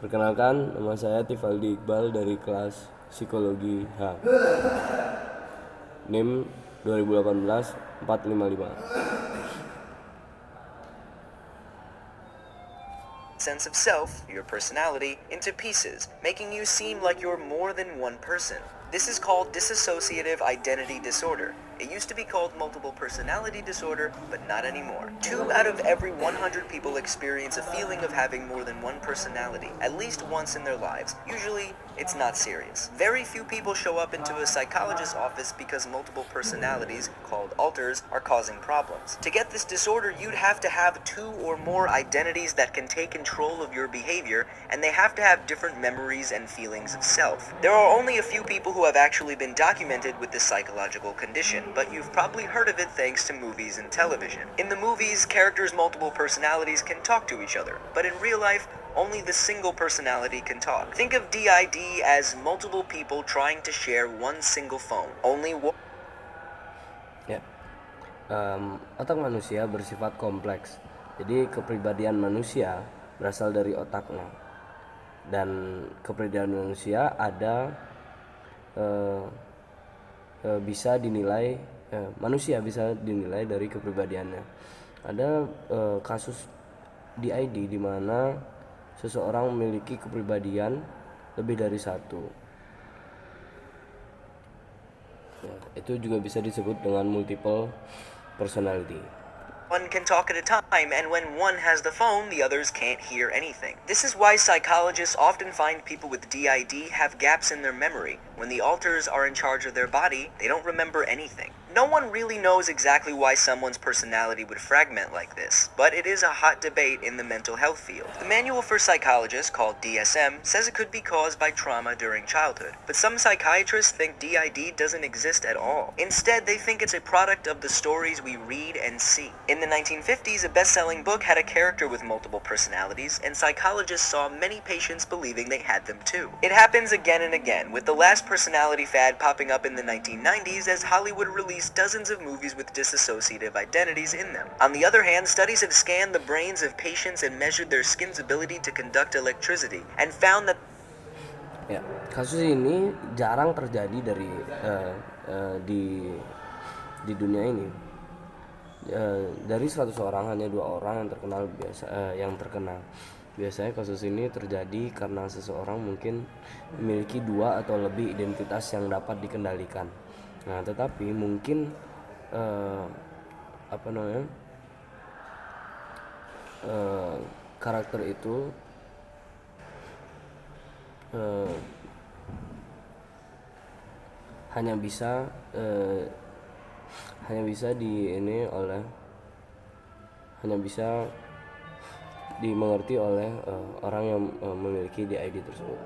Perkenalkan, nama saya Thifaldi Iqbal dari kelas Psikologi H. NIM 2018 455. Sense of self, your personality, into pieces, making you seem like you're more than one person. This is called dissociative identity disorder. It used to be called multiple personality disorder, but not anymore. 2 out of every 100 people experience a feeling of having more than one personality, at least once in their lives. Usually, it's not serious. Very few people show up into a psychologist's office because multiple personalities, called alters, are causing problems. To get this disorder, you'd have to have 2 or more identities that can take control of your behavior, and they have to have different memories and feelings of self. There are only a few people who have actually been documented with this psychological condition, but you've probably heard of it thanks to movies and television. In the movies, characters' multiple personalities can talk to each other, but in real life, only the single personality can talk. Think of DID as multiple people trying to share one single phone. Only one. Ya, otak manusia bersifat kompleks. Jadi kepribadian manusia berasal dari otaknya. Dan kepribadian manusia ada bisa dinilai manusia bisa dinilai dari kepribadiannya. Ada kasus DID di mana seseorang memiliki kepribadian lebih dari satu. Ya, itu juga bisa disebut dengan multiple personality. One can talk at a time, and when one has the phone, the others can't hear anything. This is why psychologists often find people with DID have gaps in their memory. When the alters are in charge of their body, they don't remember anything. No one really knows exactly why someone's personality would fragment like this, but it is a hot debate in the mental health field. The Manual for Psychologists, called DSM, says it could be caused by trauma during childhood, but some psychiatrists think DID doesn't exist at all. Instead, they think it's a product of the stories we read and see. In the 1950s, a best-selling book had a character with multiple personalities, and psychologists saw many patients believing they had them too. It happens again and again, with the last personality fad popping up in the 1990s as Hollywood released dozens of movies with dissociative identities in them. On the other hand, studies have scanned the brains of patients and measured their skin's ability to conduct electricity, and found that Ya, kasus ini jarang terjadi di dunia ini. Dari 100 orang hanya 2 orang yang terkenal. Biasanya kasus ini terjadi karena seseorang mungkin memiliki 2 atau lebih identitas yang dapat dikendalikan. Nah, tetapi mungkin karakter itu hanya bisa dimengerti oleh orang yang memiliki DID tersebut.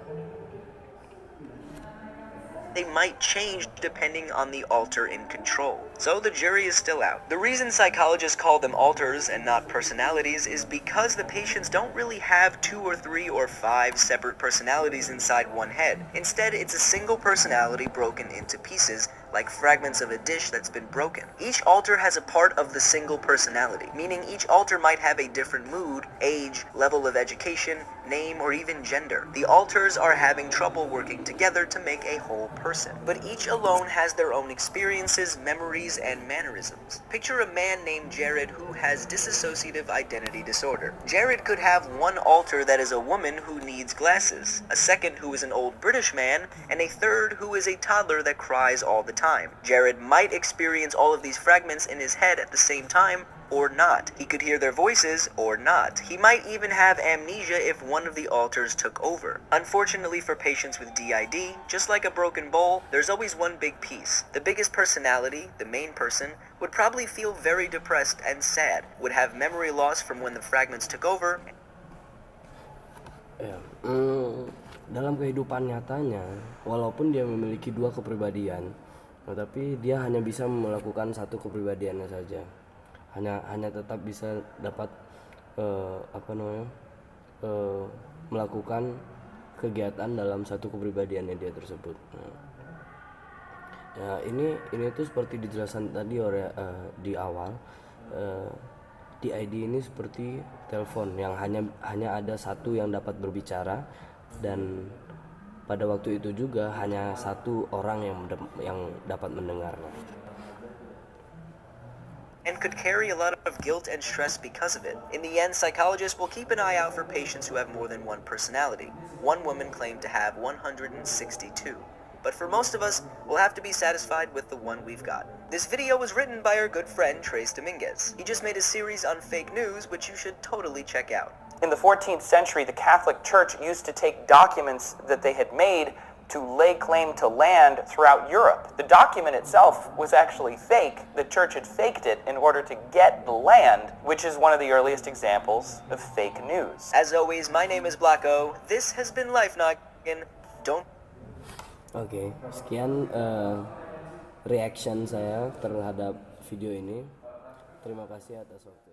they might change depending on the alter in control. So the jury is still out. The reason psychologists call them alters and not personalities is because the patients don't really have 2 or 3 or 5 separate personalities inside one head. Instead, it's a single personality broken into pieces, like fragments of a dish that's been broken. Each alter has a part of the single personality, meaning each alter might have a different mood, age, level of education, name, or even gender. The alters are having trouble working together to make a whole person, but each alone has their own experiences, memories, and mannerisms. Picture a man named Jared who has dissociative identity disorder. Jared could have one alter that is a woman who needs glasses, a second who is an old British man, and a third who is a toddler that cries all the time. Jared might experience all of these fragments in his head at the same time, or not. He could hear their voices, or not. He might even have amnesia if one of the alters took over. Unfortunately for patients with DID, just like a broken bowl, there's always one big piece. The biggest personality, the main person, would probably feel very depressed and sad, would have memory loss from when the fragments took over. Dalam kehidupan nyatanya, walaupun dia memiliki 2 kepribadian, tetapi dia hanya bisa melakukan 1 kepribadiannya saja. Hanya tetap bisa dapat melakukan kegiatan dalam 1 kepribadiannya dia tersebut. Ya, ini tuh seperti dijelaskan tadi di awal. di ID ini seperti telepon yang hanya ada satu yang dapat berbicara, dan pada waktu itu juga hanya satu orang yang dapat mendengarnya. And could carry a lot of guilt and stress because of it. In the end, psychologists will keep an eye out for patients who have more than one personality. One woman claimed to have 162. But for most of us, we'll have to be satisfied with the one we've got. This video was written by our good friend Trace Dominguez. He just made a series on fake news, which you should totally check out. In the 14th century, the Catholic Church used to take documents that they had made to lay claim to land throughout Europe. The document itself was actually fake. The church had faked it in order to get the land, which is one of the earliest examples of fake news. As always, my name is Blacko. This has been Life Noggin. Don't Oke, sekian reaction saya terhadap video ini. Terima kasih atas waktu.